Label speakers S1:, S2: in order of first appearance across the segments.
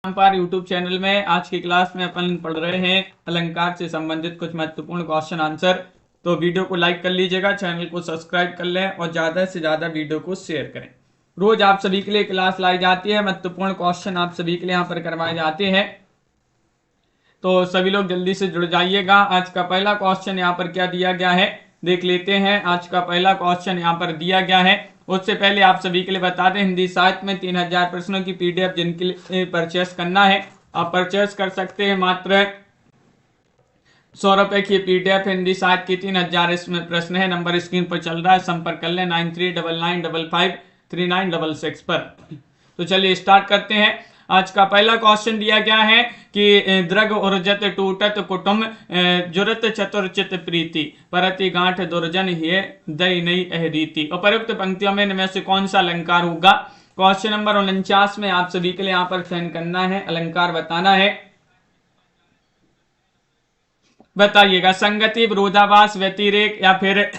S1: पर YouTube channel में आज की क्लास में अपन पढ़ रहे हैं अलंकार से संबंधित कुछ महत्वपूर्ण क्वेश्चन आंसर। तो वीडियो को लाइक कर लीजिएगा, चैनल को सब्सक्राइब कर लें और ज़्यादा से ज़्यादा वीडियो को शेयर करें। रोज आप सभी के लिए क्लास लाई जाती है, महत्वपूर्ण क्वेश्चन आप सभी के लिए यहाँ पर करवाए जाते हैं, तो सभी लोग जल्दी से जुड़ जाइएगा। आज का पहला क्वेश्चन यहाँ पर क्या दिया गया है देख लेते हैं। आज का पहला क्वेश्चन यहाँ पर दिया गया है। उससे पहले आप सभी के लिए बता दें, हिंदी साहित्य में 3000 प्रश्नों की पीडीएफ जिनके लिए परचेस करना है आप परचेस कर सकते हैं। मात्र 100 रुपए की पीडीएफ हिंदी साहित्य की 3000 इसमें प्रश्न है। नंबर स्क्रीन पर चल रहा है, संपर्क कर लें 9399553966 पर। तो चलिए स्टार्ट करते हैं। आज का पहला क्वेश्चन दिया गया है कि द्रग उर्जत टूटत कुटुम जुरत चतुर्चित प्रीति परति गांठ दुर्जन हे दई नई अहरीति। उपयुक्त पंक्तियों में इनमें से कौन सा अलंकार होगा। क्वेश्चन नंबर 49 में आप सभी के लिए यहाँ पर चयन करना है, अलंकार बताना है। बताइएगा संगति, विरोधाभास, व्यतिरेक या फिर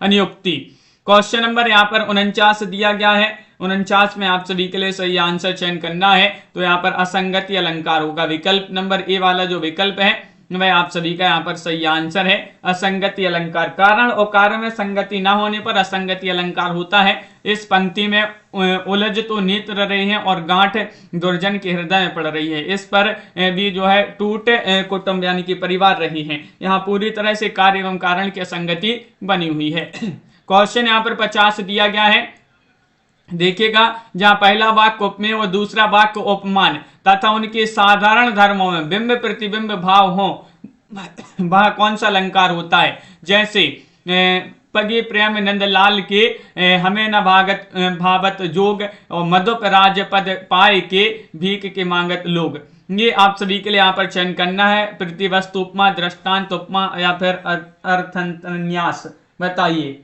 S1: अनुयुक्ति। क्वेश्चन नंबर यहाँ पर 49 दिया गया है। 49 में आप सभी के लिए सही आंसर चयन करना है, तो यहाँ पर असंगति अलंकार होगा। विकल्प नंबर ए वाला जो विकल्प है वह आप सभी का यहाँ पर सही आंसर है, असंगति अलंकार। कारण और कार्य में संगति ना होने पर असंगति अलंकार होता है। इस पंक्ति में उलझ तो नेत्र रहे हैं और गांठ दुर्जन के हृदय में पड़ रही है। इस पर भी जो है टूट कुटुंब यानी कि परिवार रही है। यहाँ पूरी तरह से कार्य एवं कारण की असंगति बनी हुई है। क्वेश्चन यहाँ पर 50 दिया गया है, देखिएगा, जहां पहला वाक्य उपमेय और दूसरा वाक्य उपमान तथा उनके साधारण धर्मों में बिंब प्रतिबिंब भाव हो, वह कौन सा अलंकार होता है। जैसे पगे प्रेम नंदलाल के हमें न भागत भावत जोग और मधुप राजपद पाए के भीख के मांगत लोग। ये आप सभी के लिए यहाँ पर चयन करना है। प्रतिवस्तु उपमा, दृष्टांत उपमा या फिर अर्थन्यास। बताइए।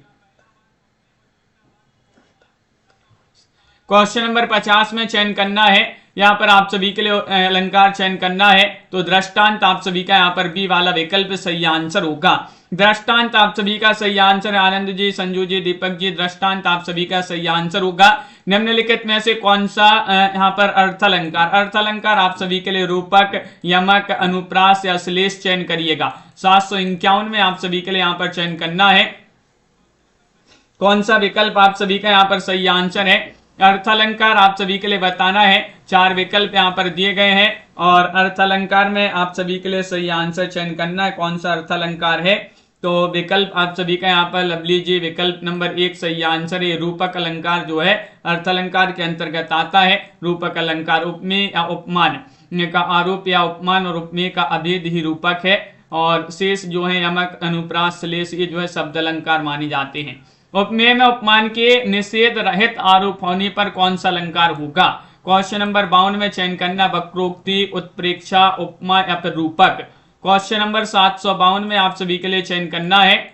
S1: क्वेश्चन नंबर 50 में चयन करना है, यहाँ पर आप सभी के लिए अलंकार चयन करना है, तो दृष्टांत आप सभी का यहाँ पर बी वाला विकल्प सही आंसर होगा। दृष्टांत आप सभी का सही आंसर है। आनंद जी, संजू जी, दीपक जी, दृष्टांत आप सभी का सही आंसर होगा। निम्नलिखित में से कौन सा यहाँ पर अर्थ अलंकार। अर्थ अलंकार आप सभी के लिए रूपक, यमक, अनुप्रास या श्लेष चयन करिएगा। 751 में आप सभी के लिए यहाँ पर चयन करना है, कौन सा विकल्प आप सभी का यहाँ पर सही आंसर है। अर्थ अलंकार आप सभी के लिए बताना है। 4 विकल्प यहाँ पर दिए गए हैं और अर्थ अलंकार में आप सभी के लिए सही आंसर चयन करना है, कौन सा अर्थ अलंकार है। तो विकल्प आप सभी का यहाँ पर लवली जी विकल्प नंबर 1 सही आंसर है। रूपक अलंकार जो है अर्थ अलंकार के अंतर्गत आता है। रूपक अलंकार उपमेय या उपमान का आरोप या उपमान और उपमेय का अभेद ही रूपक है, और शेष जो है यमक, अनुप्रास, श्लेष ये जो है शब्द अलंकार माने जाते हैं। उपमेय में उपमान के निषेध रहित आरोप होने पर कौन सा अलंकार होगा। क्वेश्चन नंबर 52 में चयन करना वक्रोक्ति, उत्प्रेक्षा, उपमा या फिर रूपक। क्वेश्चन नंबर 752 में आप सभी के लिए चयन करना है।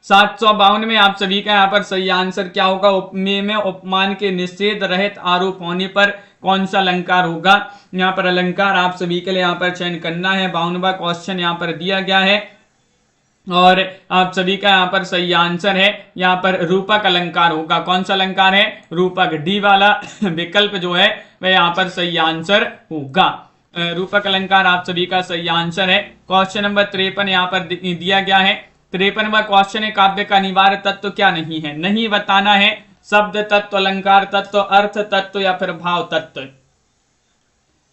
S1: 752 में आप सभी का यहाँ पर सही आंसर क्या होगा। उपमेय में उपमान के निषेध रहित आरोप होने पर कौन सा अलंकार होगा। यहाँ पर अलंकार आप सभी के लिए यहाँ पर चयन करना है। 52वां क्वेश्चन यहाँ पर दिया गया है और आप सभी का यहाँ पर सही आंसर है, यहाँ पर रूपक अलंकार होगा। कौन सा अलंकार है, रूपक। डी वाला विकल्प जो है वह यहाँ पर सही आंसर होगा। रूपक अलंकार आप सभी का सही आंसर है। क्वेश्चन नंबर 53 यहाँ पर दिया गया है। 53वां क्वेश्चन है, काव्य का अनिवार्य तत्व क्या नहीं है। नहीं बताना है, शब्द तत्व, अलंकार तत्व, अर्थ तत्व या फिर भाव तत्व।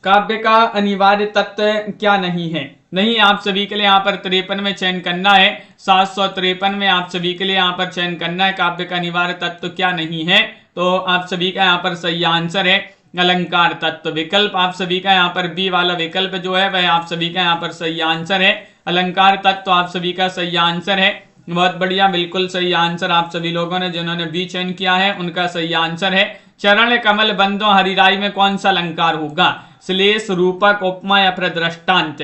S1: काव्य का अनिवार्य तत्व क्या नहीं है। नहीं आप सभी के लिए यहाँ पर 53 में चयन करना है। 753 में आप सभी के लिए यहाँ पर चयन करना है, काव्य का अनिवार्य तत्व क्या नहीं है। तो आप सभी का यहाँ पर सही आंसर है अलंकार तत्व। विकल्प आप सभी का यहाँ पर बी वाला विकल्प जो है वह आप सभी का यहाँ पर सही आंसर है। अलंकार तत्व आप सभी का सही आंसर है। बहुत बढ़िया, बिल्कुल सही आंसर आप सभी लोगों ने जिन्होंने बी चयन किया है उनका सही आंसर है। चरण कमल बंदों हरिराई में कौन सा अलंकार होगा। श्लेष, रूपक, उपमा या फिर दृष्टांत।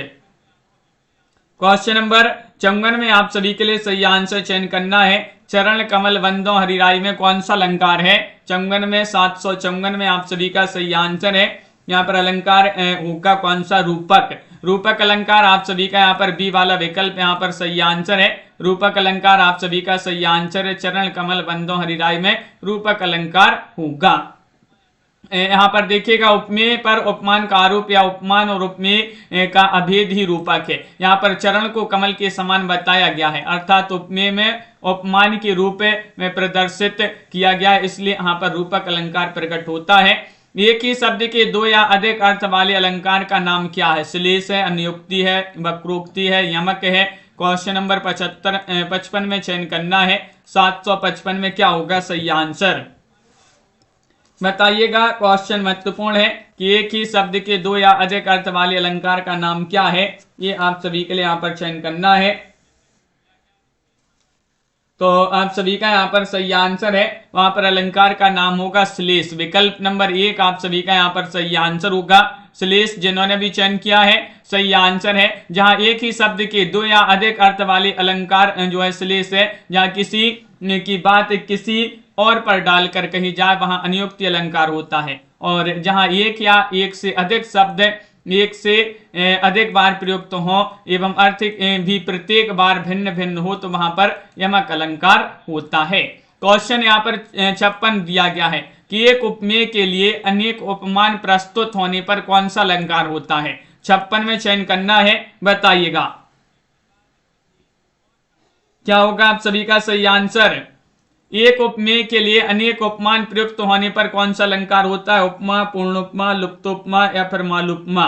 S1: क्वेश्चन नंबर 54 में आप सभी के लिए सही आंसर चयन करना है। चरण कमल बंदों हरिराई में कौन सा अलंकार है। 54 में 754 में आप सभी का सही आंसर है। यहाँ पर अलंकार होगा कौन सा, रूपक। रूपक अलंकार आप सभी का यहाँ पर बी वाला विकल्प यहाँ पर सही आंसर है। रूपक अलंकार आप सभी का सही आंसर है। चरण कमल बंदों हरिराई में रूपक अलंकार होगा। यहाँ पर देखिएगा उपमेय पर उपमान का आरोप या उपमान और उपमेय का अभेद ही रूपक है। यहाँ पर चरण को कमल के समान बताया गया है, अर्थात उपमेय में उपमान के रूप में प्रदर्शित किया गया है, इसलिए यहाँ पर रूपक अलंकार प्रकट होता है। एक ही शब्द के दो या अधिक अर्थ वाले अलंकार का नाम क्या है? श्लेष है, अन्योक्ति है, वक्रोक्ति है, यमक है। क्वेश्चन नंबर 55 में चयन करना है। 755 में क्या होगा सही आंसर बताइएगा। क्वेश्चन महत्वपूर्ण है कि एक ही शब्द के दो या अधिक अर्थ वाले अलंकार का नाम क्या है, ये आप सभी के लिए यहाँ पर चयन करना है। तो आप सभी का यहाँ पर सही आंसर है, वहां पर अलंकार का नाम होगा श्लेष। विकल्प नंबर 1 आप सभी का यहाँ पर सही आंसर होगा श्लेष। जिन्होंने भी चयन किया है सही आंसर है। जहां एक ही शब्द के दो या अधिक अर्थ वाले अलंकार जो है श्लेष है। जहां किसी की बात किसी और पर डालकर कही जाए वहां अन्योक्ति अलंकार होता है, और जहां एक या एक से अधिक शब्द एक से अधिक बार प्रयुक्त हो एवं अर्थ भी प्रत्येक बार भिन्न भिन्न हो तो वहां पर यमक अलंकार होता है। क्वेश्चन यहाँ पर 56 दिया गया है कि एक उपमेय के लिए अनेक उपमान प्रस्तुत होने पर कौन सा अलंकार होता है। 56 में चयन करना है, बताइएगा क्या होगा आप सभी का सही आंसर। एक उपमेय के लिए अनेक उपमान प्रयुक्त होने पर कौन सा अलंकार होता है? उपमा, पूर्ण उपमा, लुप्तोपमा या फिर मालूपमा।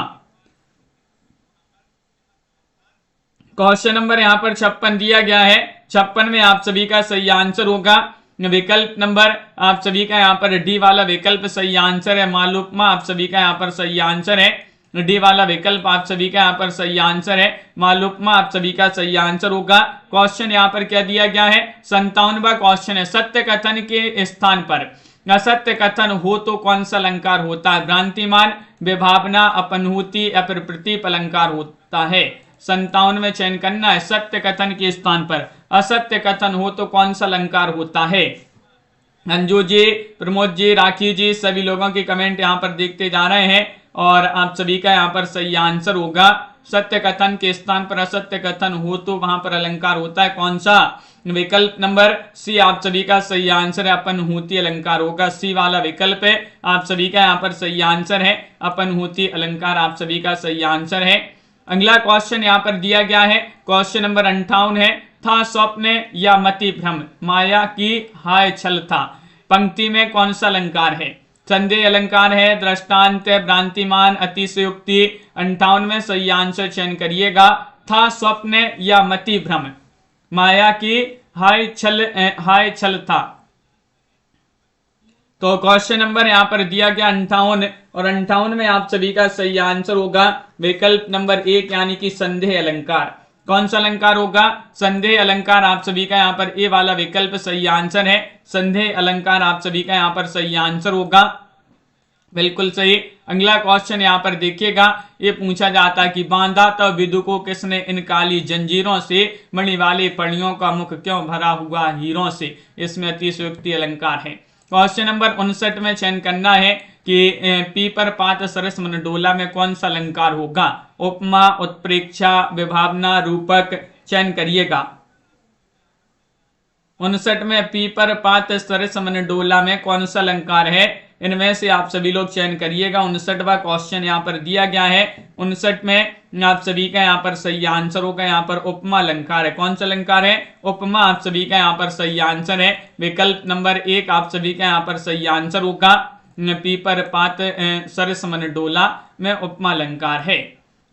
S1: क्वेश्चन नंबर यहाँ पर 56 दिया गया है। 56 में आप सभी का सही आंसर होगा विकल्प नंबर आप सभी का यहाँ पर डी वाला विकल्प सही आंसर है। मालूपमा आप सभी का यहाँ पर सही आंसर है। डी वाला विकल्प आप सभी का यहाँ पर सही आंसर है। मालूपमा आप सभी का सही आंसर होगा। क्वेश्चन यहाँ पर क्या दिया गया है? 57वां क्वेश्चन है। सत्य कथन के स्थान पर असत्य कथन हो तो कौन सा अलंकार होता है? भ्रांतिमान, विभावना, अपनहुति या फिर प्रतीप अलंकार होता है। 57 में चयन करना है। सत्य कथन के स्थान पर असत्य कथन हो तो कौन सा अलंकार होता है? अंजू जी, प्रमोद जी, राखी जी, सभी लोगों के कमेंट यहाँ पर देखते जा रहे हैं और आप सभी का यहाँ पर सही आंसर होगा सत्य कथन के स्थान पर असत्य कथन हो तो वहां पर अलंकार होता है कौन सा? विकल्प नंबर सी आप सभी का सही आंसर है। अपनहुति अलंकार होगा। सी वाला विकल्प है आप सभी का यहाँ पर सही आंसर है। अपनहुति अलंकार आप सभी का सही आंसर है। अगला क्वेश्चन यहाँ पर दिया गया है। क्वेश्चन नंबर 58 है। था स्वप्न या मति भ्रम, माया की हाय छल था। पंक्ति में कौन सा अलंकार है? संदेह अलंकार है, दृष्टांत, भ्रांतिमान, अतिशयोक्ति। 58 में सही आंसर चयन करिएगा। था स्वप्न या मति भ्रम, माया की हाय छल था। तो क्वेश्चन नंबर यहाँ पर दिया गया 58 और 58 में आप सभी का सही आंसर होगा विकल्प नंबर 1 यानी कि संदेह अलंकार। कौन सा अलंकार होगा? संदेह अलंकार आप सभी का यहाँ पर ए वाला विकल्प सही आंसर है। संदेह अलंकार आप सभी का यहाँ पर सही आंसर होगा, बिल्कुल सही। अगला क्वेश्चन यहाँ पर देखिएगा। ये पूछा जाता है कि बांधा तब विदु को किसने इन काली जंजीरों से, मणि वाले पणियों का मुख क्यों भरा हुआ हीरों से। इसमें अतिशयोक्ति अलंकार है। क्वेश्चन नंबर 59 में चयन करना है कि पीपर पात सरस मन डोला में कौन सा अलंकार होगा? उपमा, उत्प्रेक्षा, विभावना, रूपक। चयन करिएगा। 59 में पीपर पात सरस मन डोला में कौन सा अलंकार है? इनमें से आप सभी लोग चयन करिएगा। 59वां क्वेश्चन यहाँ पर दिया गया है। 59 में आप सभी का यहाँ पर सही आंसर होगा। यहाँ पर उपमा अलंकार है। कौन सा अलंकार है? उपमा आप सभी का यहाँ पर सही आंसर है। विकल्प नंबर 1 आप सभी का यहाँ पर सही आंसर होगा। पीपर पात सरस मन डोला में उपमा अलंकार है।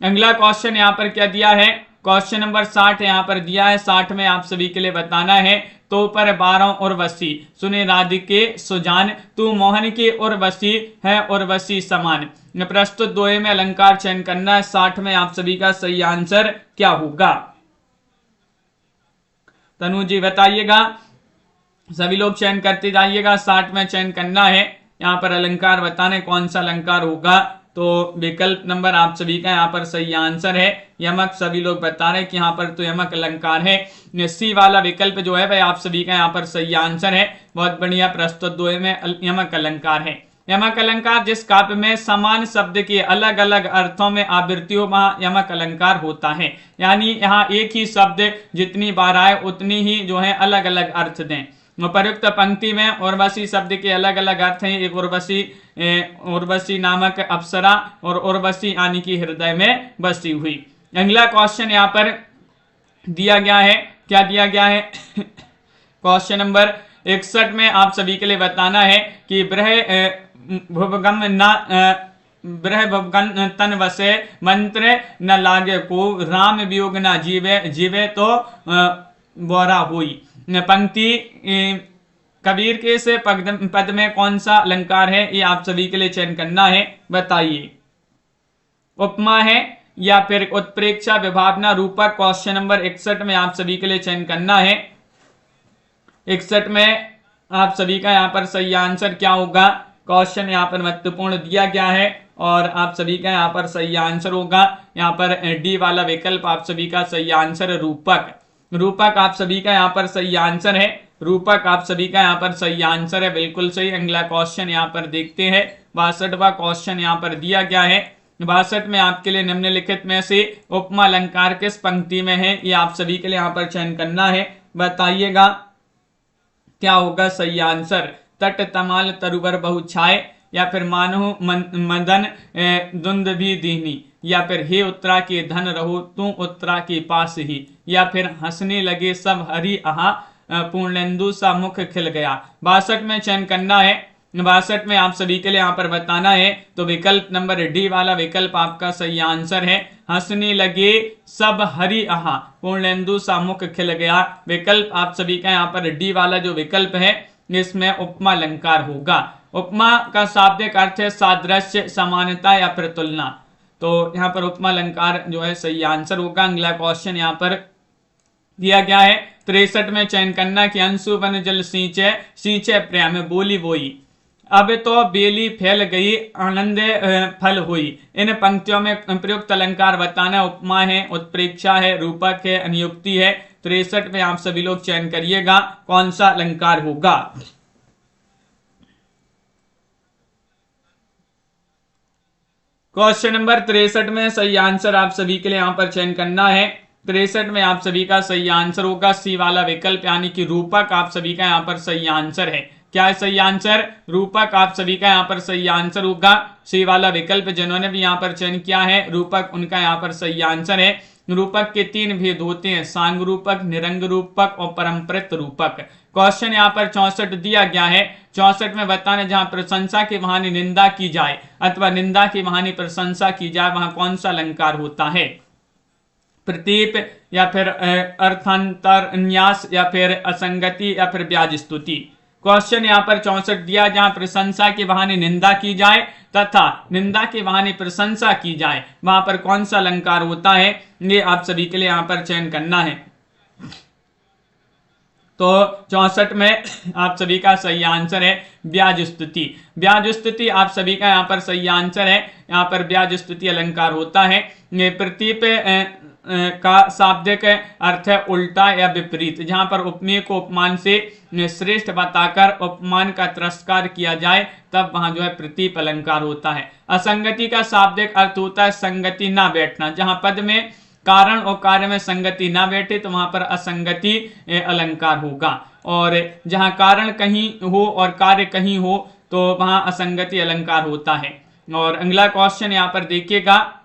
S1: अगला क्वेश्चन यहाँ पर क्या दिया है? क्वेश्चन नंबर 60 यहाँ पर दिया है। 60 में आप सभी के लिए बताना है। तो पर 12 और वसी सुने राधिके सुजान, तू मोहन के और वसी है और वसी समान। प्रस्तुत दोहे में अलंकार चयन करना है। 60 में आप सभी का सही आंसर क्या होगा? तनु जी बताइएगा। सभी लोग चयन करते जाइएगा। 60 में चयन करना है। यहाँ पर अलंकार बताने कौन सा अलंकार होगा। तो विकल्प नंबर आप सभी का यहाँ पर सही आंसर है यमक। सभी लोग बता रहे हैं कि यहाँ पर तो यमक अलंकार है। सी वाला विकल्प जो है वह आप सभी का यहाँ पर सही आंसर है। बहुत बढ़िया। प्रस्तुत दोहे में यमक अलंकार है। यमक अलंकार जिस काव्य में समान शब्द के अलग अलग अर्थों में आवृत्ति हो वहां यमक अलंकार होता है। यानी यहाँ एक ही शब्द जितनी बार आए उतनी ही जो है अलग अलग अर्थ दें। उपर्युक्त पंक्ति में उर्वशी शब्द के अलग अलग अर्थ हैं। एक उर्वशी नामक अप्सरा और उर्वशी यानी कि हृदय में बसी हुई। अगला क्वेश्चन यहाँ पर दिया गया है, क्या दिया गया है क्वेश्चन नंबर 61 में आप सभी के लिए बताना है कि ब्रह तन वसे मंत्र न लागे को राम वियोग न जीवे जीवे तो बोरा हुई। पंक्ति कबीर के से पद में कौन सा अलंकार है, ये आप सभी के लिए चयन करना है, बताइए। उपमा है या फिर उत्प्रेक्षा, विभावना, रूपक। क्वेश्चन नंबर 61 में आप सभी के लिए चयन करना है। 61 में आप सभी का यहाँ पर सही आंसर क्या होगा, क्वेश्चन यहाँ पर महत्वपूर्ण दिया गया है और आप सभी का यहाँ पर सही आंसर होगा यहाँ पर डी वाला विकल्प आप सभी का सही आंसर है, रूपक। रूपक आप सभी का यहाँ पर सही आंसर है, रूपक आप सभी का यहाँ पर सही आंसर है, बिल्कुल सही। अगला क्वेश्चन यहाँ पर देखते हैं। 62वां क्वेश्चन यहाँ पर दिया गया है। 62 में आपके लिए निम्नलिखित में से उपमा अलंकार किस पंक्ति में है, ये आप सभी के लिए यहाँ पर चयन करना है, बताइएगा क्या होगा सही आंसर। तट तमाल तरुवर बहु छाए, या फिर मानो मदन दुंद भी दीनी, या फिर हे उत्तरा के धन रहो तू उत्तरा के पास ही, या फिर हंसने लगे सब हरि आहा पूर्णेंदु सा मुख खिल गया। 62 में चयन करना है। 62 में आप सभी के लिए यहाँ पर बताना है, तो विकल्प नंबर डी वाला विकल्प आपका सही आंसर है। हंसने लगे सब हरि आहा पूर्णेंदु सा मुख खिल गया, विकल्प आप सभी का यहाँ पर डी वाला जो विकल्प है इसमें उपमा अलंकार होगा। उपमा का शाब्दिक अर्थ है सादृश्य, समानता या फिर तुलना, तो यहाँ पर उपमा अलंकार जो है सही आंसर होगा। अगला क्वेश्चन यहाँ पर दिया गया है। 63 में चयन करना कि अंशु वन जल सींचे सींचे प्रेम बोली बोई, अब तो बेली फैल गई आनंद फल हुई। इन पंक्तियों में प्रयुक्त अलंकार बताना। उपमा है, उत्प्रेक्षा है, रूपक है, अनुयुक्ति है। 63 में आप सभी लोग चयन करिएगा कौन सा अलंकार होगा। क्वेश्चन नंबर 63 में सही आंसर आप सभी के लिए यहाँ पर चयन करना है। 63 में आप सभी का सही आंसर होगा सी वाला विकल्प यानी कि रूपक आप सभी का यहाँ पर सही आंसर है। क्या है सही आंसर, रूपक आप सभी का यहाँ पर सही आंसर होगा। सी वाला विकल्प जिन्होंने भी यहाँ पर चयन किया है रूपक, उनका यहाँ पर सही आंसर है। रूपक के 3 भेद होते हैं, सांग रूपक, निरंग रूपक और परंपरित रूपक। क्वेश्चन यहाँ पर 64 दिया गया है। 64 में बताना जहां प्रशंसा की बहाने निंदा की जाए अथवा निंदा की बहाने प्रशंसा की जाए वहां कौन सा अलंकार होता है, प्रतीप या फिर अर्थांतरन्यास या फिर असंगति या फिर ब्याज स्तुति। क्वेश्चन यहाँ पर 64 दिया जहां प्रशंसा के बहाने निंदा की जाए तथा निंदा के बहाने प्रशंसा की जाए वहां पर कौन सा अलंकार होता है, ये आप सभी के लिए यहाँ पर चयन करना है। तो 64 में आप सभी का सही आंसर है ब्याज स्तुति। ब्याज स्तुति आप सभी का यहाँ पर सही आंसर है। यहाँ पर ब्याज स्तुति अलंकार होता है। ये प्रतीप का शाब्दिक अर्थ है उल्टा या विपरीत, जहां पर उपमेय को उपमान से श्रेष्ठ बताकर उपमान का तिरस्कार किया जाए तब वहां जो है प्रतीप अलंकार होता है। असंगति का शाब्दिक अर्थ होता है संगति ना बैठना, जहां पद में कारण और कार्य में संगति ना बैठे तो वहां पर असंगति अलंकार होगा, और जहां कारण कहीं हो और कार्य कहीं हो तो वहां असंगति अलंकार होता है। और अगला क्वेश्चन यहाँ पर देखिएगा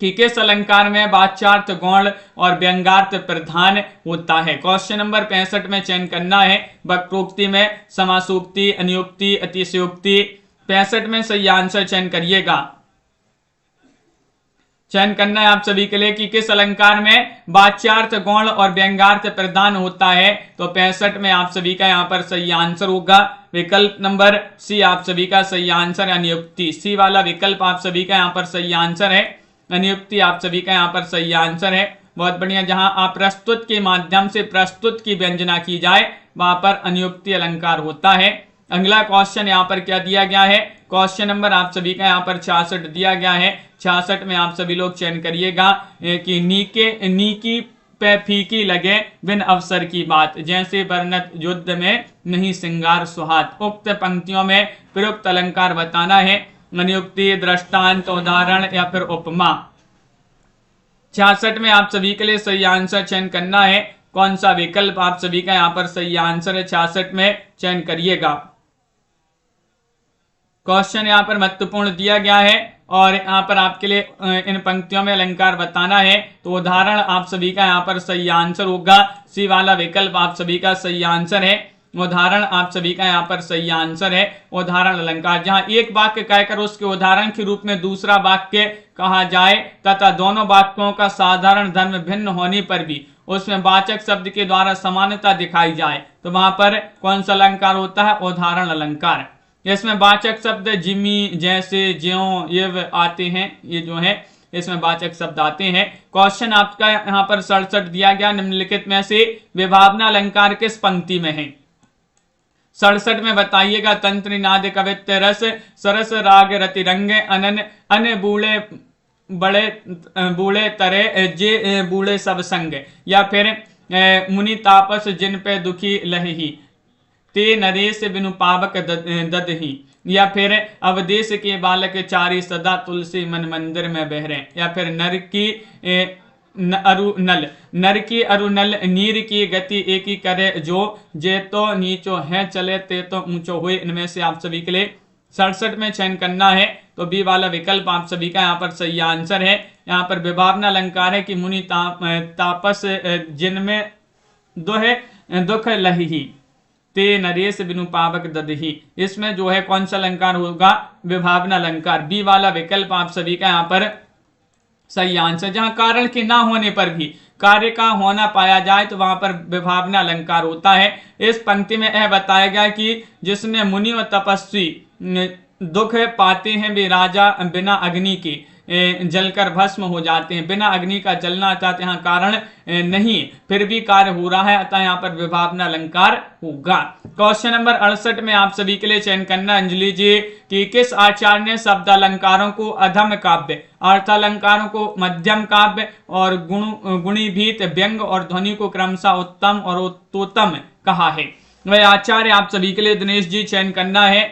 S1: कि किस अलंकार में वाच्यार्थ गौण और व्यंग्यार्थ प्रधान होता है। क्वेश्चन नंबर 65 में चयन करना है। वक्रोक्ति में समासोक्ति, अनुयुक्ति, अतिशयोक्ति। 65 में सही आंसर चयन करिएगा। चयन करना है आप सभी के लिए कि किस अलंकार में वाच्यार्थ गौण और व्यंग्यार्थ प्रधान होता है, तो 65 में आप सभी का यहाँ पर सही आंसर होगा विकल्प नंबर सी आप सभी का सही आंसर है अनुयुक्ति। सी वाला विकल्प आप सभी का यहाँ पर सही आंसर है, अनुयुक्ति आप सभी का यहाँ पर सही आंसर है। बहुत बढ़िया, जहां आप प्रस्तुत के माध्यम से प्रस्तुत की व्यंजना की जाए वहां पर अनुयुक्ति अलंकार होता है। अगला क्वेश्चन यहाँ पर क्या दिया गया है, क्वेश्चन नंबर आप सभी का यहाँ पर 66 दिया गया है। 66 में आप सभी लोग चयन करिएगा कि नीकी पे फीकी लगे बिन अवसर की बात, जैसे वर्णत युद्ध में नहीं सिंगार सुहात। उक्त पंक्तियों में प्रयुक्त अलंकार बताना है, अनुयुक्ति, दृष्टांत, उदाहरण या फिर उपमा। 66 में आप सभी के लिए सही आंसर चयन करना है। कौन सा विकल्प आप सभी का यहाँ पर सही आंसर है 66 में चयन करिएगा। क्वेश्चन यहाँ पर महत्वपूर्ण दिया गया है और यहाँ पर आपके लिए इन पंक्तियों में अलंकार बताना है, तो उदाहरण आप सभी का यहाँ पर सही आंसर होगा। सी वाला विकल्प आप सभी का सही आंसर है। उदाहरण आप सभी का यहाँ पर सही आंसर है। उदाहरण अलंकार, जहां एक वाक्य कहकर उसके उदाहरण के रूप में दूसरा वाक्य कहा जाए तथा दोनों वाक्यों का साधारण धर्म भिन्न होने पर भी उसमें वाचक शब्द के द्वारा समानता दिखाई जाए, तो वहां पर कौन सा अलंकार होता है? उदाहरण अलंकार। इसमें वाचक शब्द जिमी, जैसे, ज्यों, ये आते हैं, ये जो है इसमें वाचक शब्द आते हैं। क्वेश्चन आपका यहाँ पर 67 दिया गया, निम्नलिखित में से विभावना अलंकार किस पंक्ति में है? 67 में बताइएगा। तंत्र नाद कवित्व रस सरस राग रति रंग अनन अन बूढ़े बड़े बूढ़े तरे जे बूढ़े सब संग, या फिर मुनि तापस जिन पे दुखी लही ते नरेश बिनु पावक ददही, या फिर अवदेश के बालक चारी सदा तुलसी मन मंदिर में बहरे, या फिर नर की अरुनल नर की अरुनल नीर की गति एक ही करे जो, जे तो नीचो है चले ते तो ऊंचो हुए। इनमें से आप सभी के लिए 67 में चयन करना है, तो बी वाला विकल्प आप सभी का यहाँ पर सही आंसर है। यहाँ पर विभावना अलंकार है कि मुनि तापस जिनमें दुख लही ते नरेश बिनु पावक ददही, इसमें जो है कौन सा अलंकार होगा? विभावना अलंकार। बी वाला विकल्प आप सभी का यहाँ पर सही आंसर। जहां कारण के ना होने पर भी कार्य का होना पाया जाए तो वहां पर विभावना अलंकार होता है। इस पंक्ति में यह बताया गया कि जिसमें मुनि व तपस्वी दुख पाते हैं वे राजा बिना अग्नि के जलकर भस्म हो जाते हैं। बिना अग्नि का जलना चाहते हैं, कारण नहीं, फिर भी कार्य हो रहा है, अतः यहाँ पर विभावना अलंकार होगा। क्वेश्चन नंबर 68 में आप सभी के लिए चयन करना अंजलि जी कि किस आचार्य ने शब्द अलंकारों को अधम काव्य, अर्थ अलंकारों को मध्यम काव्य और गुणीभीत व्यंग और ध्वनि को क्रमशः उत्तम और उत्तोत्तम कहा है? वह आचार्य आप सभी के लिए दिनेश जी चयन करना है,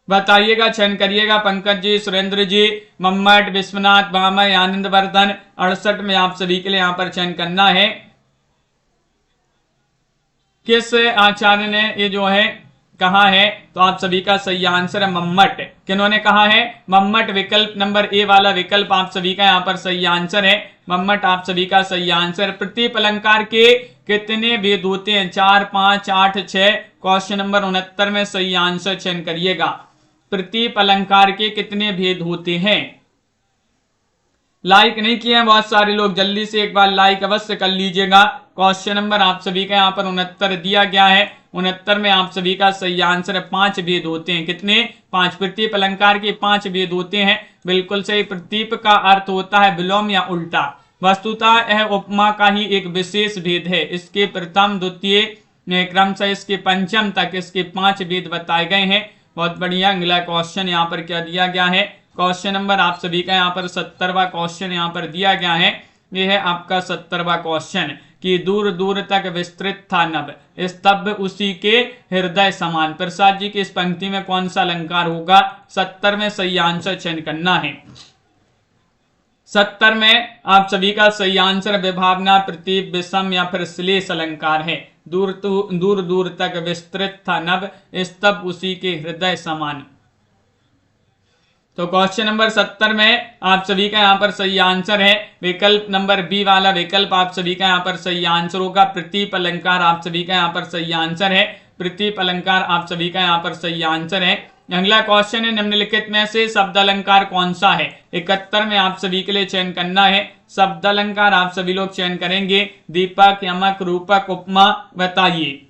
S1: बताइएगा, चयन करिएगा। पंकज जी, सुरेंद्र जी, मम्मट, विश्वनाथ, बामय, आनंद वर्धन। 68 में आप सभी के लिए यहाँ पर चयन करना है। किस आचार्य ने ये जो है कहा है? तो आप सभी का सही आंसर है मम्मट। किन्होंने कहा है? मम्मट। विकल्प नंबर ए वाला विकल्प आप सभी का यहाँ पर सही आंसर है। मम्मट आप सभी का सही आंसर। प्रतीप अलंकार के कितने भेद होते हैं? 4, 5, 8, 6। क्वेश्चन नंबर 69 में सही आंसर चयन करिएगा। प्रतीप अलंकार के कितने भेद होते हैं? लाइक नहीं किए हैं बहुत सारे लोग, जल्दी से एक बार लाइक अवश्य कर लीजिएगा। क्वेश्चन नंबर आप सभी का यहाँ पर 69 दिया गया है। 69 में आप सभी का सही आंसर है 5 भेद होते हैं। कितने? 5। प्रतीप अलंकार के 5 भेद होते हैं। बिल्कुल सही। प्रतीप का अर्थ होता है विलोम या उल्टा। वस्तुतः यह उपमा का ही एक विशेष भेद है। इसके प्रथम, द्वितीय क्रम से इसके पंचम तक इसके 5 भेद बताए गए हैं। बहुत बढ़िया। अगला क्वेश्चन यहाँ पर क्या दिया गया है? क्वेश्चन नंबर आप सभी का यहाँ पर 70वां क्वेश्चन यहाँ पर दिया गया है। ये है आपका 70वां क्वेश्चन कि दूर दूर तक विस्तृत था नभ, स्तब्ध उसी के हृदय समान। प्रसाद जी की इस पंक्ति में कौन सा अलंकार होगा? 70 में सही आंसर चयन करना है। 70 में आप सभी का सही आंसर विभावना, प्रतीप, विषम या फिर श्लेष अलंकार है। दूर दूर तक विस्तृत था नभ, स्तब्ध उसी के हृदय समान। तो क्वेश्चन नंबर 70 में आप सभी का यहाँ पर सही आंसर है विकल्प नंबर बी वाला विकल्प आप सभी का यहाँ पर सही आंसर होगा। प्रतीप अलंकार आप सभी का यहाँ पर सही आंसर है। प्रतीप अलंकार आप सभी का यहाँ पर सही आंसर है। अगला क्वेश्चन है निम्नलिखित में से शब्द अलंकार कौन सा है? 71 में आप सभी के लिए चयन करना है। शब्द अलंकार आप सभी लोग चयन करेंगे। दीपक, यमक, रूपक, उपमा, बताइए।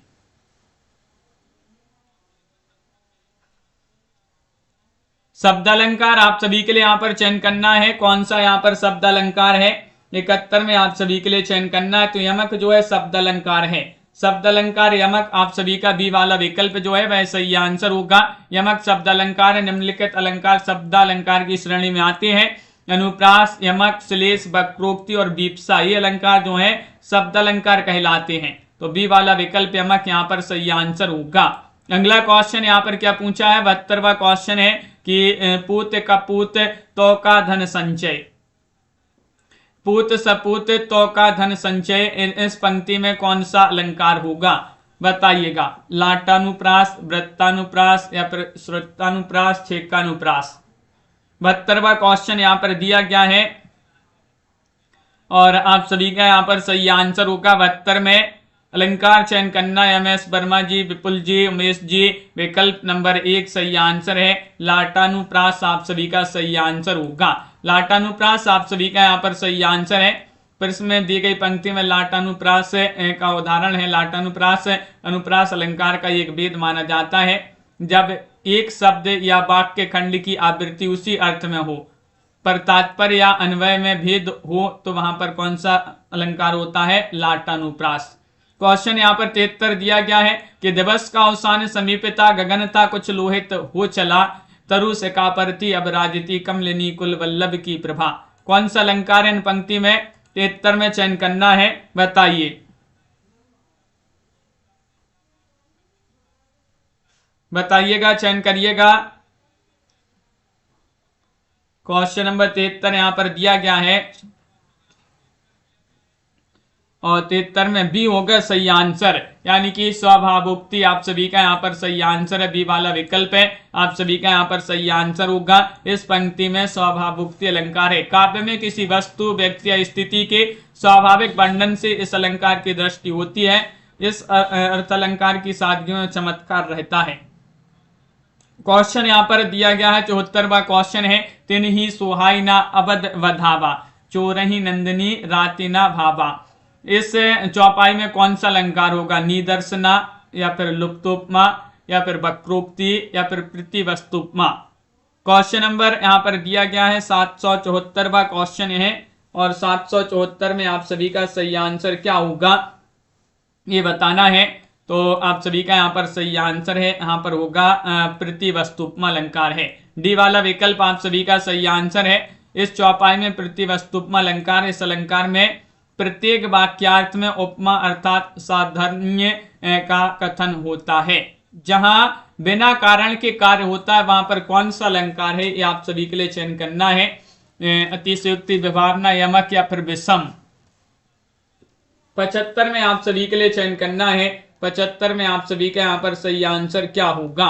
S1: शब्द अलंकार आप सभी के लिए यहाँ पर चयन करना है। कौन सा यहाँ पर शब्द अलंकार है? 71 में आप सभी के लिए चयन करना है। तो यमक जो है शब्द अलंकार है। शब्द अलंकार यमक आप सभी का बी वाला विकल्प जो है वह सही आंसर होगा। यमक शब्द अलंकार है। निम्नलिखित अलंकार शब्द अलंकार की श्रेणी में आते हैं। अनुप्रास, यमक, श्लेष, वक्रोक्ति और बीप्सा, ये अलंकार जो है शब्द अलंकार कहलाते हैं। तो बी वाला विकल्प यमक यहाँ पर सही आंसर होगा। अगला क्वेश्चन यहाँ पर क्या पूछा है? 72वां क्वेश्चन है कि पूत कपूत तो का धन संचय। पूत सपूत तो का धन संचय, इस पंक्ति में कौन सा अलंकार होगा बताइएगा। लाटानुप्रास, वृत्तानुप्रास या फिर श्रुतानुप्रास, छेकानुप्रास। 72वां क्वेश्चन यहाँ पर दिया गया है और आप सभी का यहाँ पर सही आंसर होगा। 72 में अलंकार चयन करना है। MS वर्मा जी, विपुल जी, उमेश जी। विकल्प नंबर 1 सही आंसर है। लाटानुप्रास आप सभी का सही आंसर होगा। लाटानुप्रास आप सभी का यहाँ पर सही आंसर है। प्रश्न में दी गई पंक्ति में लाटानुप्रास का उदाहरण है। लाटानुप्रास अनुप्रास अलंकार का एक भेद माना जाता है जब एक शब्द या वाक्य खंड की आवृत्ति उसी अर्थ में हो पर तात्पर्य या अन्वय में भेद हो तो वहां पर कौन सा अलंकार होता है, लाटानुप्रास। क्वेश्चन यहाँ पर 73 दिया गया है कि दिवस का अवसान समीपता, गगन था कुछ लोहित हो चला, तरु से कापरती अब राजती कमलिनी कुल वल्लभ की प्रभा। कौन सा अलंकार इन पंक्ति में 73 में चयन करना है बताइए। बताइएगा, चयन करिएगा। क्वेश्चन नंबर 73 यहां पर दिया गया है और 73 में बी होगा सही आंसर, यानी कि स्वभावोक्ति आप सभी का यहाँ पर सही आंसर है। बी वाला विकल्प है, आप सभी का यहाँ पर सही आंसर होगा। इस पंक्ति में स्वभावोक्ति अलंकार है। काव्य में किसी वस्तु, व्यक्ति या स्थिति के स्वाभाविक वर्णन से इस अलंकार की दृष्टि होती है। इस अर्थ अलंकार की सादगी में चमत्कार रहता है। क्वेश्चन यहाँ पर दिया गया है 74वां क्वेश्चन है। तिन ही सुहाई ना अवध वधावा, चोरही नंदिनी राति ना भावा। इस चौपाई में कौन सा अलंकार होगा, निदर्शना या फिर लुप्तोपमा या फिर वक्रोक्ति या फिर प्रतिवस्तुपमा। क्वेश्चन नंबर यहाँ पर दिया गया है 774वां क्वेश्चन है और 774 में आप सभी का सही आंसर क्या होगा ये बताना है। तो आप सभी का यहाँ पर सही आंसर है, यहाँ पर होगा प्रतिवस्तुपमा अलंकार है। डी वाला विकल्प आप सभी का सही आंसर है। इस चौपाई में प्रतिवस्तुपमा अलंकार, इस अलंकार में प्रत्येक वाक्यार्थ में उपमा अर्थात साधर्म्य का कथन होता है। जहां बिना कारण के कार्य होता है वहां पर कौन सा अलंकार है ये आप सभी के लिए चयन करना है। अतिशयोक्ति, विभावना, यमक या फिर विषम। 75 में आप सभी के लिए चयन करना है। 75 में आप सभी का यहाँ पर सही आंसर क्या होगा।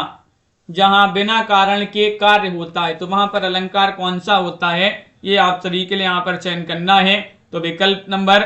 S1: जहां बिना कारण के कार्य होता है तो वहां पर अलंकार कौन सा होता है ये आप सभी के लिए यहाँ पर चयन करना है। तो विकल्प नंबर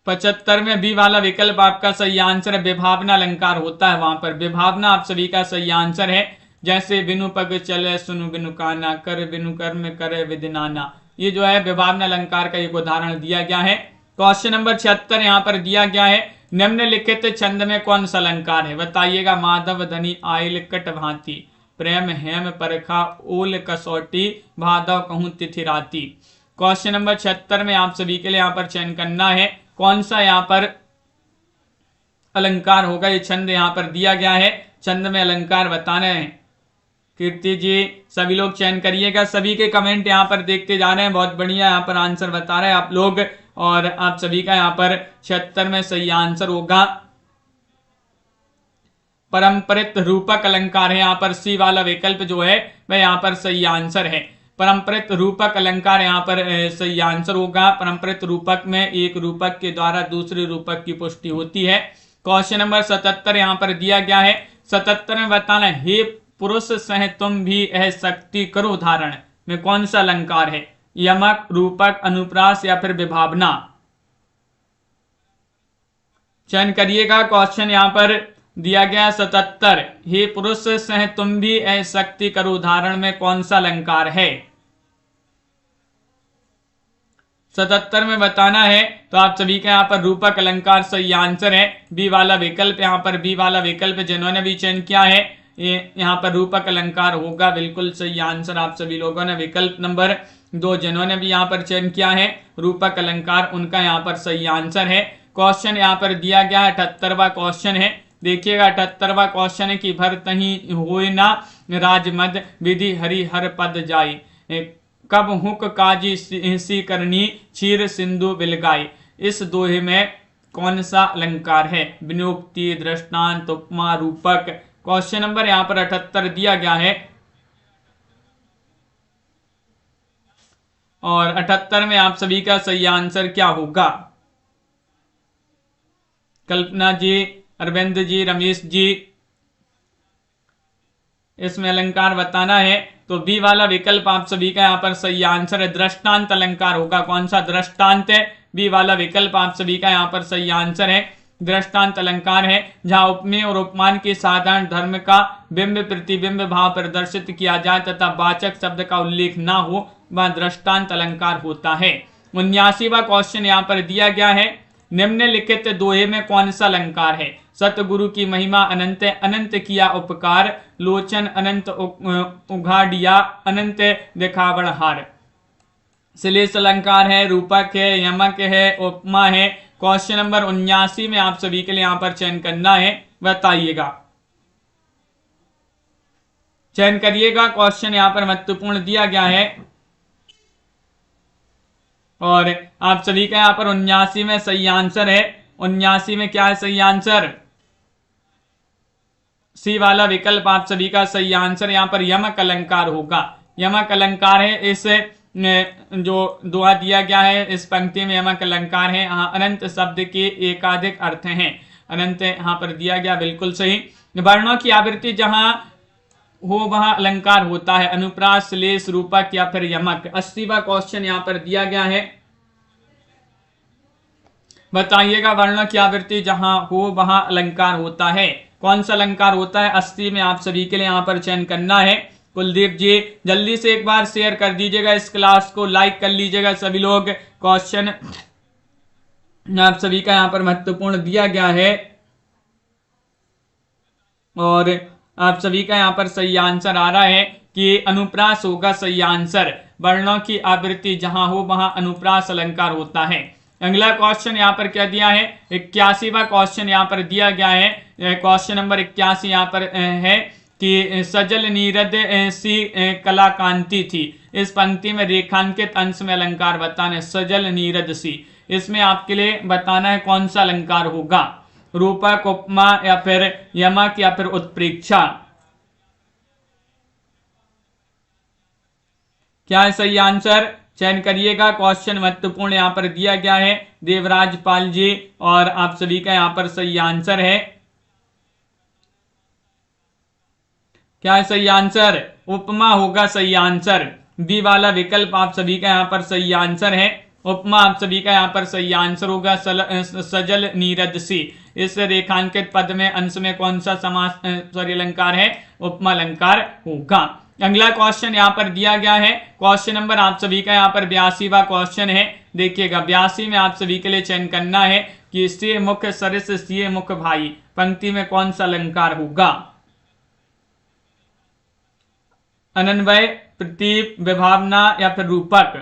S1: 75 में बी वाला विकल्प आपका सही आंसर है। विभावना अलंकार होता है, वहां पर विभावना आप सभी का सही आंसर है। जैसे बिनु पग चले सुनु बिनु काना, कर बिनु कर्म करे विधि नाना। ये जो है विभावना अलंकार का एक उदाहरण दिया गया है। क्वेश्चन नंबर 76 यहाँ पर दिया गया है। निम्नलिखित छंद में कौन सा अलंकार है बताइएगा। माधव धनी आयल कट भांति, प्रेम हेम परखा ओल कसौटी, भादव कहूं तिथि राती। क्वेश्चन नंबर 76 में आप सभी के लिए यहाँ पर चयन करना है कौन सा यहाँ पर अलंकार होगा। ये छंद यहाँ पर दिया गया है, छंद में अलंकार बताने हैं। कीर्ति जी सभी लोग चयन करिएगा। सभी के कमेंट यहाँ पर देखते जा रहे हैं, बहुत बढ़िया यहाँ पर आंसर बता रहे हैं आप लोग। और आप सभी का यहाँ पर 76 में सही आंसर होगा परंपरित रूपक अलंकार है। यहाँ पर सी वाला विकल्प जो है वह यहाँ पर सही आंसर है। परंपरित रूपक अलंकार यहाँ पर सही आंसर होगा। परंपरित रूपक में एक रूपक के द्वारा दूसरे रूपक की पुष्टि होती है। क्वेश्चन नंबर 77 यहाँ पर दिया गया है। 77 में बताना है, हे पुरुष सह तुम भी है शक्ति करो धारण में कौन सा अलंकार है। यमक, रूपक, अनुप्रास या फिर विभावना। चयन करिएगा। क्वेश्चन यहाँ पर दिया गया 77, हे पुरुष सह तुम भी है शक्ति करो धारण में कौन सा अलंकार है। 77 में बताना है तो आप सभी का यहाँ पर रूपक अलंकार सही आंसर है। बी वाला विकल्प, यहाँ पर बी वाला विकल्प जिन्होंने भी चयन किया है ये यहाँ पर रूपक अलंकार होगा, बिल्कुल सही आंसर आप सभी लोगों ने। विकल्प नंबर 2 जिन्होंने भी यहाँ पर चयन किया है रूपक अलंकार, उनका यहाँ पर सही आंसर है। क्वेश्चन यहाँ पर दिया गया 78वां क्वेश्चन है। देखिएगा 78वां क्वेश्चन है कि भर तही होए ना राजमद, विधि हरि हर पद जाई, कब हुक काजी सी करनी, क्षीर सिंधु बिलगाई। इस दोहे में कौन सा अलंकार है। विनियोक्ति, दृष्टांत, उपमा, रूपक। क्वेश्चन नंबर यहाँ पर 78 दिया गया है। और 78 में आप सभी का सही आंसर क्या होगा? कल्पना जी, अरविंद जी, रमेश जी, इसमें अलंकार बताना है। तो बी वाला विकल्प आप सभी का यहाँ पर सही आंसर है, दृष्टांत अलंकार होगा। कौन सा दृष्टांत है? बी वाला विकल्प आप सभी का यहाँ पर सही आंसर है, दृष्टांत अलंकार है। जहां उपमेय और उपमान के साधारण धर्म का बिंब प्रतिबिंब भाव प्रदर्शित किया जाए तथा वाचक शब्द का उल्लेख ना हो, वह दृष्टांत अलंकार होता है। 79वां क्वेश्चन यहाँ पर दिया गया है, निम्नलिखित दोहे में कौन सा अलंकार है? सतगुरु की महिमा अनंत, अनंत किया उपकार, लोचन अनंत उघाड़िया, अनंत दिखावण हार। श्लेष अलंकार है, रूपक है, यमक है, उपमा है। क्वेश्चन नंबर 79 में आप सभी के लिए यहां पर चयन करना है, बताइएगा, चयन करिएगा। क्वेश्चन यहां पर महत्वपूर्ण दिया गया है और आप सभी का यहां पर 79 में सही आंसर है। 79 में क्या है सही आंसर? सी वाला विकल्प आप सभी का सही आंसर। यहां पर यमक अलंकार होगा, यमक अलंकार है। इस जो दोहा दिया गया है इस पंक्ति में यमक अलंकार है। यहाँ अनंत शब्द के एकाधिक अर्थ हैं, अनंत यहाँ पर दिया गया, बिल्कुल सही। वर्णों की आवृत्ति जहां हो वहां अलंकार होता है, अनुप्रास, श्लेष, रूपक या फिर यमक। 80वां क्वेश्चन यहाँ पर दिया गया है, बताइएगा, वर्णों की आवृत्ति जहां हो वहां अलंकार होता है, कौन सा अलंकार होता है? 80 में आप सभी के लिए यहाँ पर चयन करना है। कुलदीप जी जल्दी से एक बार शेयर कर दीजिएगा, इस क्लास को लाइक कर लीजिएगा सभी लोग। क्वेश्चन आप सभी का यहाँ पर महत्वपूर्ण दिया गया है और आप सभी का यहाँ पर सही आंसर आ रहा है कि अनुप्रास होगा सही आंसर। वर्णों की आवृत्ति जहां हो वहां अनुप्रास अलंकार होता है। अगला क्वेश्चन यहाँ पर क्या दिया है? 81वां क्वेश्चन यहाँ पर दिया गया है। क्वेश्चन नंबर 81 यहाँ पर है कि सजल नीरद सी कलाकांति थी। इस पंक्ति में रेखांकित अंश में अलंकार बताना है, सजल नीरद सी। इसमें आपके लिए बताना है कौन सा अलंकार होगा, रूपक, उपमा या फिर यमक या फिर उत्प्रेक्षा। क्या है सही आंसर? चयन करिएगा। क्वेश्चन महत्वपूर्ण यहाँ पर दिया गया है, देवराज पाल जी, और आप सभी का यहाँ पर सही आंसर है। क्या है सही आंसर? उपमा होगा सही आंसर। बी वाला विकल्प आप सभी का यहाँ पर सही आंसर है, उपमा आप सभी का यहाँ पर सही आंसर होगा। सजल नीरद सी, इस रेखांकित पद में अंश में कौन सा समास अलंकार है? उपमा अलंकार होगा। अगला क्वेश्चन यहाँ पर दिया गया है, क्वेश्चन नंबर आप सभी का यहाँ पर 82वां क्वेश्चन है। देखिएगा 82 में आप सभी के लिए चयन करना है कि से मुख सरिस सिए मुख भाई, पंक्ति में कौन सा अलंकार होगा? अनन्वय, प्रतीप, विभावना या फिर रूपक।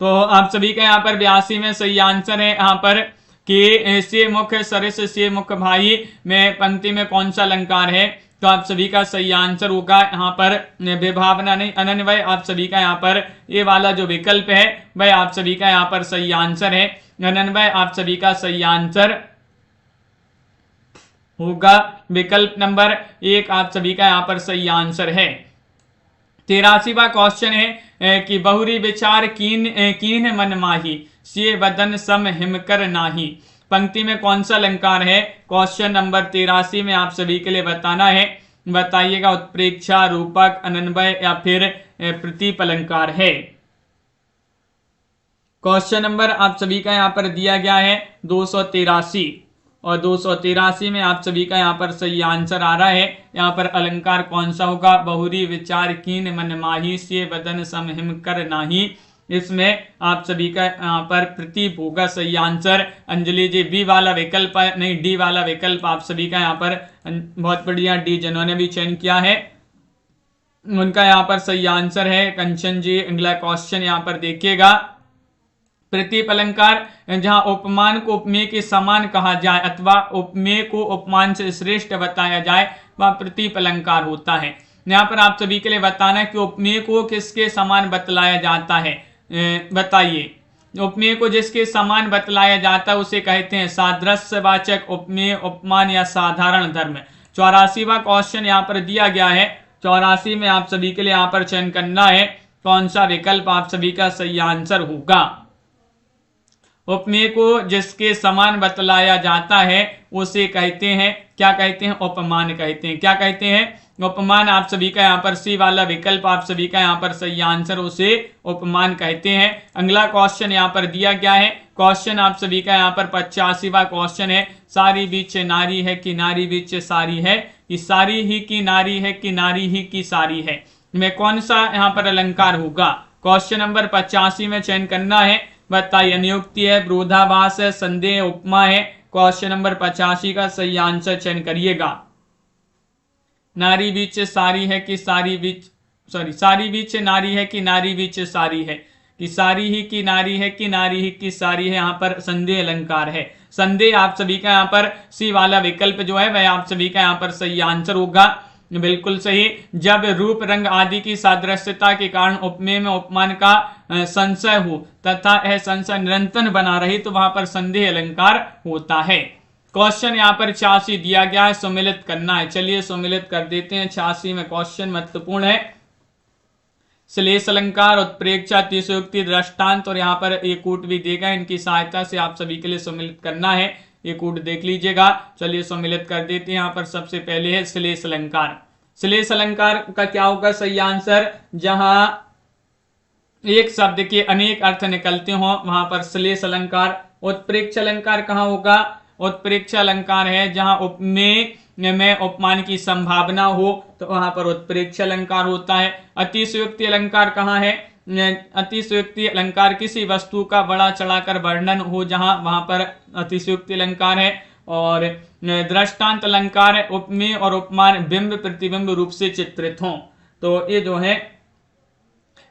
S1: तो आप सभी का यहाँ पर 82 में सही आंसर है यहाँ पर कि से मुख सरिस से मुख भाई में पंक्ति में कौन सा अलंकार है? तो आप सभी का सही आंसर होगा यहाँ पर विभावना नहीं, अनन्वय। आप सभी का यहाँ पर ये वाला जो विकल्प है वह आप सभी का यहाँ पर सही आंसर है, अनन्वय आप सभी का सही आंसर होगा। विकल्प नंबर 1 आप सभी का यहाँ पर सही आंसर है। 83वां क्वेश्चन है कि बहुरी विचार कीन मन माही, से वदन सम हिमकर नाही, पंक्ति में कौन सा अलंकार है? क्वेश्चन नंबर 83 में आप सभी के लिए बताना है, बताइएगा। उत्प्रेक्षा, रूपक, अनन्वय या फिर प्रतीप अलंकार है। क्वेश्चन नंबर आप सभी का यहाँ पर दिया गया है 283 और 283 में आप सभी का यहाँ पर सही आंसर आ रहा है। यहाँ पर अलंकार कौन सा होगा? बहुरी विचार कीन मन माही, से वदन सम हिमकर नाही। इसमें आप सभी का यहाँ पर प्रतीप होगा सही आंसर। अंजलि जी बी वाला विकल्प नहीं, डी वाला विकल्प आप सभी का यहाँ पर, बहुत बढ़िया, डी जिन्होंने भी चयन किया है उनका यहाँ पर सही आंसर है। कंचन जी अगला क्वेश्चन यहाँ पर देखिएगा, प्रतीप अलंकार जहां उपमान को उपमेय के समान कहा जाए अथवा उपमेय को उपमान से श्रेष्ठ बताया जाए वह प्रतीप अलंकार होता है। यहाँ पर आप सभी के लिए बताना है कि उपमेय को किसके समान बतलाया जाता है, बताइए। उपमेय को जिसके समान बतलाया जाता है उसे कहते हैं सादृश्यवाचक उपमेय, उपमान या साधारण धर्म। 84वां क्वेश्चन यहाँ पर दिया गया है। 84 में आप सभी के लिए यहाँ पर चयन करना है कौन सा विकल्प आप सभी का सही आंसर होगा। उपमेय को जिसके समान बतलाया जाता है उसे कहते हैं, क्या कहते हैं? उपमान कहते हैं। क्या कहते हैं? उपमान। आप सभी का यहाँ पर सी वाला विकल्प आप सभी का यहाँ पर सही आंसर, उसे उपमान कहते हैं। अगला क्वेश्चन यहाँ पर दिया गया है। क्वेश्चन आप सभी का यहाँ पर 85वां क्वेश्चन है। सारी बीच नारी है कि नारी बीच सारी है, कि सारी ही की नारी है कि नारी ही की सारी है, में कौन सा यहाँ पर अलंकार होगा? क्वेश्चन नंबर 85 में चयन करना है। बताइए, नियुक्ति है, विरोधाभास है, संदेह, उपमा है। क्वेश्चन नंबर 85 का सही आंसर चयन करिएगा। नारी बीच सारी है कि सारी बीच, सारी बीच नारी है कि नारी बीच सारी है, कि सारी ही की नारी है कि नारी ही की सारी है, यहाँ पर संदेह अलंकार है। संदेह आप सभी का यहाँ पर सी वाला विकल्प जो है वह आप सभी का यहाँ पर सही आंसर होगा। बिल्कुल सही। जब रूप रंग आदि की सादृश्यता के कारण उपमेय में उपमान का संशय हो तथा यह संशय निरंतर बना रही तो वहां पर संदेह अलंकार होता है। क्वेश्चन यहाँ पर 86 दिया गया है, सम्मिलित करना है। चलिए सम्मिलित कर देते हैं। 86 में क्वेश्चन महत्वपूर्ण है। श्लेष अलंकार, उत्प्रेक्षा, अतिशयोक्ति, दृष्टांत और यहाँ पर एक कूट भी देगा। इनकी सहायता से आप सभी के लिए सम्मिलित करना है। ये कूट देख लीजिएगा। चलिए सम्मिलित कर देते हैं। यहाँ पर सबसे पहले है श्लेष अलंकार। श्लेष अलंकार का क्या होगा सही आंसर? जहां एक शब्द के अनेक अर्थ निकलते हो वहां पर श्लेष अलंकार। उत्प्रेक्ष अलंकार कहाँ होगा? उत्प्रेक्ष अलंकार है जहां उपमेय में उपमान की संभावना हो तो वहां पर उत्प्रेक्ष अलंकार होता है। अतिशयोक्ति अलंकार कहाँ है? अतिशयोक्ति अलंकार किसी वस्तु का बड़ा चढ़ाकर वर्णन हो जहां वहां पर अतिशयोक्ति अलंकार है। और दृष्टांत अलंकार है उपमेय और उपमान बिंब प्रतिबिंब रूप से चित्रित हो तो ये जो है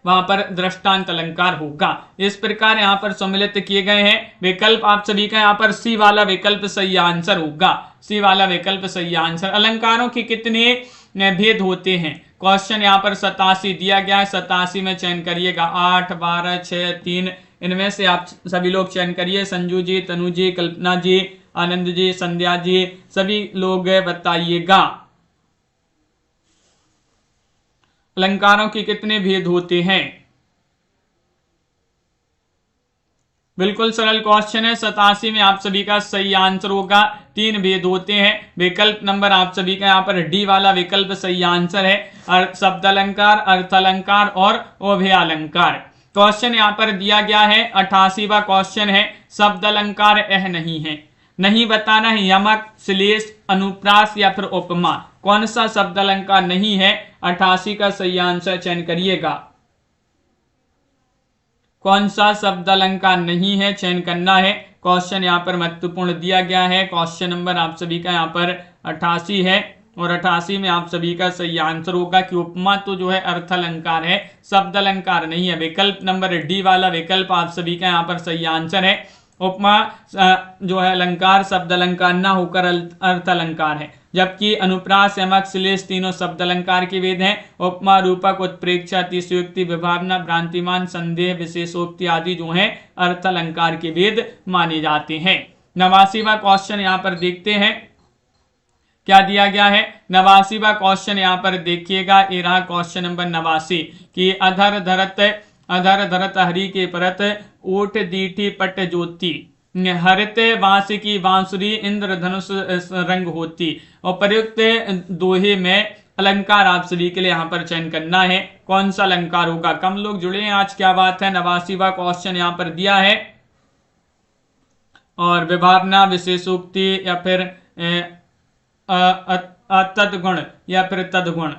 S1: वहां पर दृष्टांत अलंकार होगा। इस प्रकार यहाँ पर सम्मिलित किए गए हैं विकल्प आप सभी का यहाँ पर सी वाला विकल्प सही आंसर होगा। सी वाला विकल्प सही आंसर। अलंकारों के कितने भेद होते हैं? क्वेश्चन यहाँ पर 87 दिया गया है। 87 में चयन करिएगा। 8, 12, 6, 3 इनमें से आप सभी लोग चयन करिए। संजू जी, तनु जी, कल्पना जी, आनंद जी, संध्या जी, सभी लोग बताइएगा अलंकारों के कितने भेद होते हैं। बिल्कुल सरल क्वेश्चन है। 87 में आप सभी का सही आंसर होगा। 3 भेद होते हैं। विकल्प नंबर आप सभी का यहाँ पर डी वाला विकल्प सही आंसर है। शब्द अलंकार, अर्थ अलंकार और उभय अलंकार। क्वेश्चन यहाँ पर दिया गया है। 88वां क्वेश्चन है। शब्द अलंकार यह नहीं है, नहीं बताना है यमक, श्लेष, अनुप्रास या फिर उपमा। कौन सा शब्द अलंकार नहीं है? 88 का सही आंसर चयन करिएगा। कौन सा शब्द अलंकार नहीं है चयन करना है। क्वेश्चन यहाँ पर महत्वपूर्ण दिया गया है। क्वेश्चन नंबर आप सभी का यहाँ पर 88 है और 88 में आप सभी का सही आंसर होगा कि उपमा तो जो है अर्थ अलंकार है, शब्द अलंकार नहीं है। विकल्प नंबर डी वाला विकल्प आप सभी का यहाँ पर सही आंसर है। उपमा जो है अलंकार शब्द अलंकार ना होकर अर्थ अलंकार है, जबकि अनुप्रास, यमक, श्लेष तीनों शब्द अलंकार के भेद हैं। उपमा, रूपक, उत्प्रेक्षा, अतिशयोक्ति, विभावना, भ्रांतिमान, संदेह, विशेषोक्ति आदि जो हैं अर्थ अलंकार के भेद माने जाते हैं। 89वां क्वेश्चन यहाँ पर देखते हैं क्या दिया गया है। 89वां क्वेश्चन यहाँ पर देखिएगा। ये रहा क्वेश्चन नंबर 89 कि अधर धरत हरि के परत, ऊठ दीठी पट ज्योति, हरित बांसुरी बांसुरी इंद्रधनुष रंग होती। और प्रयुक्त दोहे में अलंकार आप सभी के लिए यहाँ पर चयन करना है। कौन सा अलंकार होगा? कम लोग जुड़े हैं आज, क्या बात है। 89वां क्वेश्चन यहाँ पर दिया है और विभावना, विशेषोक्ति या फिर तद्गुण या फिर तद्गुण।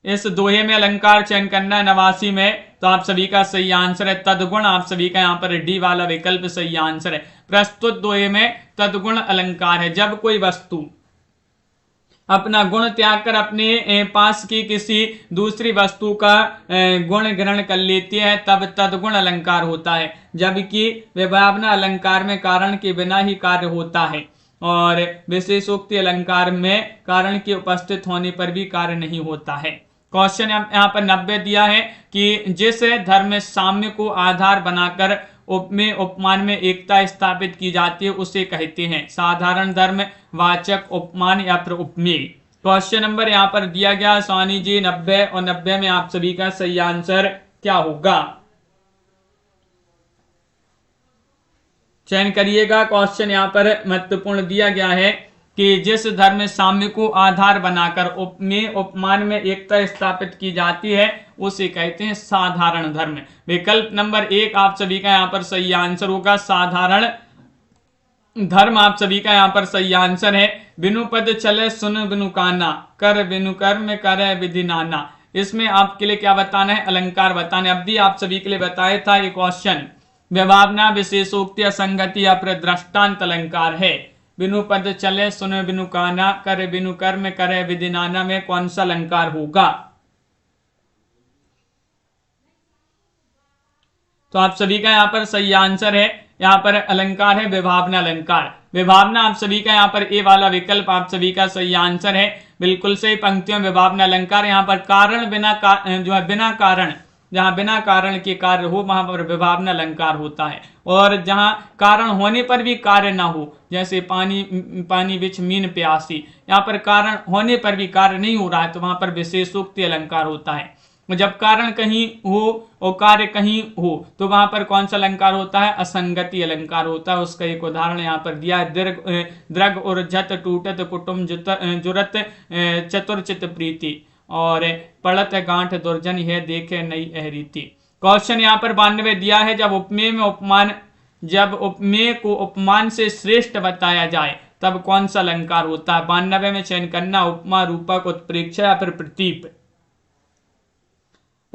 S1: इस दोहे में अलंकार चयन करना है 89 में, तो आप सभी का सही आंसर है तद्गुण। आप सभी का यहाँ पर डी वाला विकल्प सही आंसर है। प्रस्तुत दोहे में तद्गुण अलंकार है। जब कोई वस्तु अपना गुण त्याग कर अपने पास की किसी दूसरी वस्तु का गुण ग्रहण कर लेती है तब तद्गुण अलंकार होता है, जबकि विभावना अलंकार में कारण के बिना ही कार्य होता है और विशेषोक्ति अलंकार में कारण के उपस्थित होने पर भी कार्य नहीं होता है। क्वेश्चन यहाँ पर 90 दिया है कि जिस धर्म साम्य को आधार बनाकर उपमेय उपमान में एकता स्थापित की जाती है उसे कहते हैं साधारण धर्म, वाचक, उपमान या फिर उपमेय। क्वेश्चन नंबर यहाँ पर दिया गया सोनी जी 90 और 90 में आप सभी का सही आंसर क्या होगा, चयन करिएगा। क्वेश्चन यहाँ पर महत्वपूर्ण दिया गया है कि जिस धर्म साम्य को आधार बनाकर उपमेय उपमान में एकता स्थापित की जाती है उसे कहते हैं साधारण धर्म। विकल्प नंबर 1 आप सभी का यहाँ पर सही आंसर होगा, साधारण धर्म आप सभी का यहाँ पर सही आंसर है। बिनु पद चले सुन बिनु काना, कर बिनु कर्म करे विधि नाना। इसमें आपके लिए क्या बताना है, अलंकार बताना है। अब भी आप सभी के लिए बताया था ये क्वेश्चन विभावना, विशेषोक्ति, असंगति या फिर दृष्टांत अलंकार है। बिनु पद चले सुन बिनु काना, कर बिनु कर्म करे विधि नाना में कौन सा अलंकार होगा, तो आप सभी का यहाँ पर सही आंसर है, यहाँ पर अलंकार है विभावना अलंकार। विभावना आप सभी का यहाँ पर ए वाला विकल्प आप सभी का सही आंसर है, बिल्कुल सही। पंक्तियों में विभावना अलंकार, यहाँ पर कारण बिना जो है बिना कारण, जहां बिना कारण के कार्य हो वहां पर विभावना अलंकार होता है, और जहां कारण होने पर भी कार्य ना हो, जैसे पानी बिछ मीन प्यासी, यहाँ पर कारण होने पर भी कार्य नहीं हो रहा है तो वहां पर विशेषोक्ति अलंकार होता है। जब कारण कहीं हो और कार्य कहीं हो तो वहां पर कौन सा अलंकार होता है, असंगति अलंकार होता है। उसका एक उदाहरण यहाँ पर दिया है, दृग उर्जत टूटत कुटुम जुरत चतुर्चित प्रीति, और पड़त गांठ दुर्जन है देखे नई अहरीति। क्वेश्चन यहाँ पर 92 दिया है, जब उपमेय को उपमान से श्रेष्ठ बताया जाए तब कौन सा अलंकार होता है। 92 में चयन करना, उपमा, रूपक, उत्प्रेक्षा या फिर प्रतीप।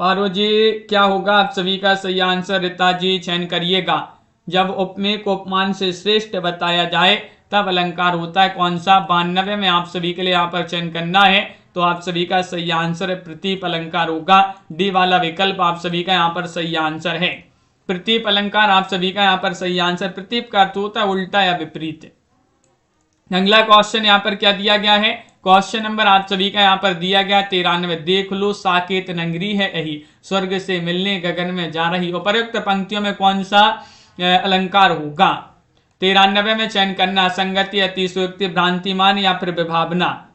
S1: पारो जी क्या होगा आप सभी का सही आंसर, रीता जी चयन करिएगा। जब उपमेय को उपमान से श्रेष्ठ बताया जाए तब अलंकार होता है कौन सा। 92 में आप सभी के लिए यहाँ पर चयन करना है, तो आप सभी का सही आंसर प्रतीप अलंकार होगा। डी वाला विकल्प आप सभी का यहाँ पर सही आंसर है, प्रतीप अलंकार आप सभी का यहाँ पर सही आंसर। प्रतीप का अर्थ होता है उल्टा या विपरीत। अगला क्वेश्चन यहाँ पर क्या दिया गया है, क्वेश्चन नंबर आप सभी का यहाँ पर दिया गया 93। देख लो साकेत नगरी है यही, स्वर्ग से मिलने गगन में जा रही। उपयुक्त पंक्तियों में कौन सा अलंकार होगा। 93 में चयन करना, संगति, अतिशयोक्ति, भ्रांतिमान या फिर विभावना।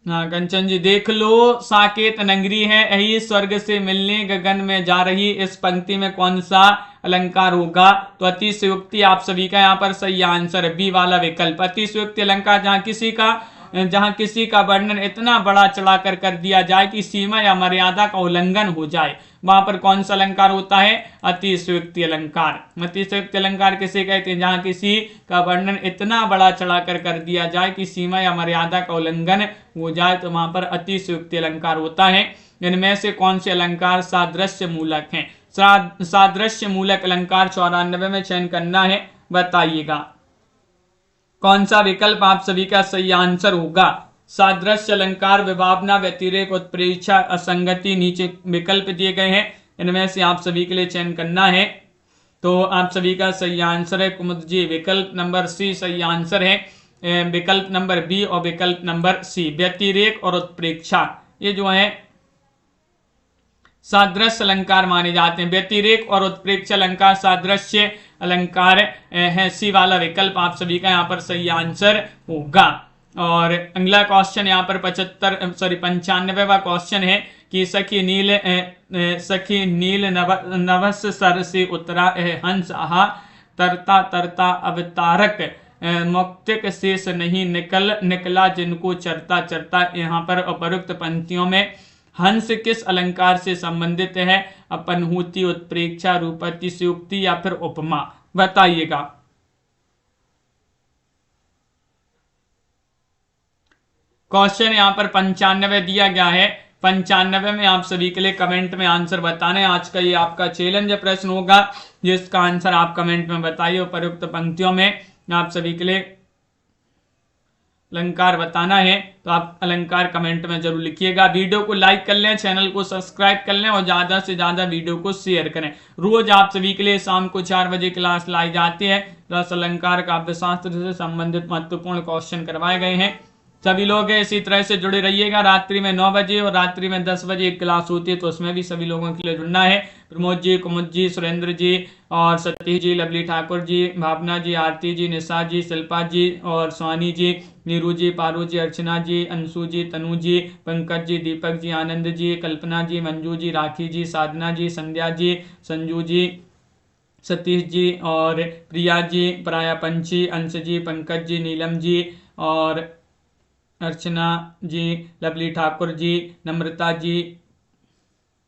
S1: हाँ कंचन जी, देख लो साकेत नगरी है यही, स्वर्ग से मिलने गगन में जा रही, इस पंक्ति में कौन सा अलंकार होगा। तो अतिशयोक्ति आप सभी का यहाँ पर सही आंसर है, बी वाला विकल्प। अतिशयोक्ति अलंकार जहाँ किसी का वर्णन इतना बड़ा चढ़ाकर कर दिया जाए कि सीमा या मर्यादा का उल्लंघन हो जाए, वहां पर कौन सा अलंकार होता है, अतिशयोक्ति अलंकार। अतिशयोक्ति अलंकार किसे कहते हैं, जहां किसी का वर्णन इतना बड़ा चढ़ाकर कर दिया जाए कि सीमा या मर्यादा का उल्लंघन हो जाए तो वहां पर अतिशयोक्ति अलंकार होता है। इनमें से कौन से अलंकार सादृश्य मूलक हैं। सादृश्य मूलक अलंकार 94 में चयन करना है, बताइएगा कौन सा विकल्प आप सभी का सही आंसर होगा। सादृश्य अलंकार, विभावना, व्यतिरेक, उत्प्रेक्षा, असंगति, नीचे विकल्प दिए गए हैं, इनमें से आप सभी के लिए चयन करना है। तो आप सभी का सही आंसर है कुमुद जी, विकल्प नंबर सी सही आंसर है। विकल्प नंबर बी और विकल्प नंबर सी, व्यतिरेक और उत्प्रेक्षा ये जो है सादृश्य अलंकार माने जाते हैं। व्यतिरेक और उत्प्रेक्षा अलंकार सादृश्य अलंकार है, सी वाला विकल्प आप सभी का यहाँ पर सही आंसर होगा। और अगला क्वेश्चन यहाँ पर 95वां क्वेश्चन है कि सखी नील नभस सर से उतरा हंस आहा, तरता तरता अवतारक मौक्तिक शेष नहीं निकला जिनको चरता चरता। यहाँ पर उपयुक्त पंक्तियों में हंस किस अलंकार से संबंधित है, अपनहूति, उत्प्रेक्षा, रूपतिशयोक्ति या फिर उपमा, बताइएगा। क्वेश्चन यहाँ पर 95 दिया गया है, 95 में आप सभी के लिए कमेंट में आंसर बताना है। आज का ये आपका चैलेंज प्रश्न होगा जिसका आंसर आप कमेंट में बताइए। उपयुक्त पंक्तियों में आप सभी के लिए अलंकार बताना है, तो आप अलंकार कमेंट में जरूर लिखिएगा। वीडियो को लाइक कर लें, चैनल को सब्सक्राइब कर लें और ज्यादा से ज्यादा वीडियो को शेयर करें। रोज आप सभी के लिए शाम को 4 बजे क्लास लाई जाती है। रस अलंकार काव्यशास्त्र से संबंधित महत्वपूर्ण क्वेश्चन करवाए गए हैं। सभी लोग इसी तरह से जुड़े रहिएगा। रात्रि में 9 बजे और रात्रि में 10 बजे एक क्लास होती है, तो उसमें भी सभी लोगों के लिए जुड़ना है। प्रमोद जी, कुमुद जी, सुरेंद्र जी और सतीश जी, लवली ठाकुर जी, भावना जी, आरती जी, निशा जी, शिल्पा जी और स्वानी जी, नीरू जी, पारू जी, अर्चना जी, अंशु जी, तनु जी, पंकज जी, दीपक जी, आनंद जी, कल्पना जी, मंजू जी, राखी जी, साधना जी, संध्या जी, संजू जी, सतीश जी और प्रिया जी, प्राया पंछी, अंश जी, पंकज जी, नीलम जी और अर्चना जी, लवली ठाकुर जी, नम्रता जी,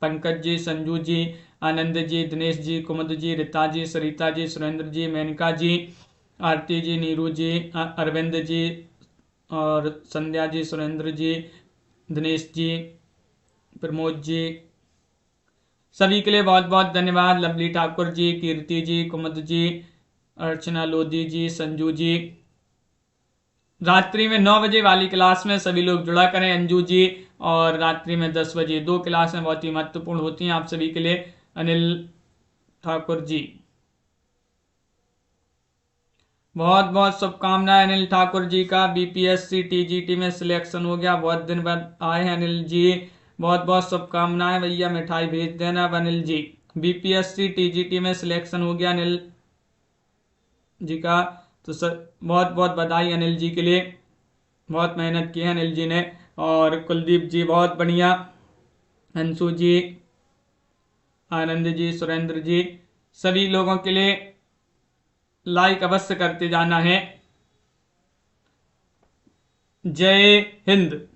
S1: पंकज जी, संजू जी, आनंद जी, दिनेश जी, कुमुद जी, रीता जी, सरिता जी, सुरेंद्र जी, मेनका जी, आरती जी, नीरू जी, अरविंद जी और संध्या जी, सुरेंद्र जी, दिनेश जी, प्रमोद जी, सभी के लिए बहुत बहुत धन्यवाद। लवली ठाकुर जी, कीर्ति जी, कुमुद जी, अर्चना लोधी जी, संजू जी। रात्रि में 9 बजे वाली क्लास में सभी लोग जुड़ा करें अंजू जी, और रात्रि में 10 बजे 2 क्लासें बहुत ही महत्वपूर्ण होती हैं आप सभी के लिए। अनिल ठाकुर जी, बहुत बहुत शुभकामनाएं अनिल ठाकुर जी का। बीपीएससी टीजीटी में सिलेक्शन हो गया, बहुत दिन बाद आए हैं अनिल जी, बहुत बहुत शुभकामनाएं भैया, मिठाई भेज देना अब अनिल जी। बीपीएससी टीजीटी में सिलेक्शन हो गया अनिल जी का, तो सर बहुत बहुत बधाई अनिल जी के लिए, बहुत मेहनत की है अनिल जी ने। और कुलदीप जी बहुत बढ़िया, अंशु जी, आनंद जी, सुरेंद्र जी, सभी लोगों के लिए लाइक अवश्य करते जाना है। जय हिंद।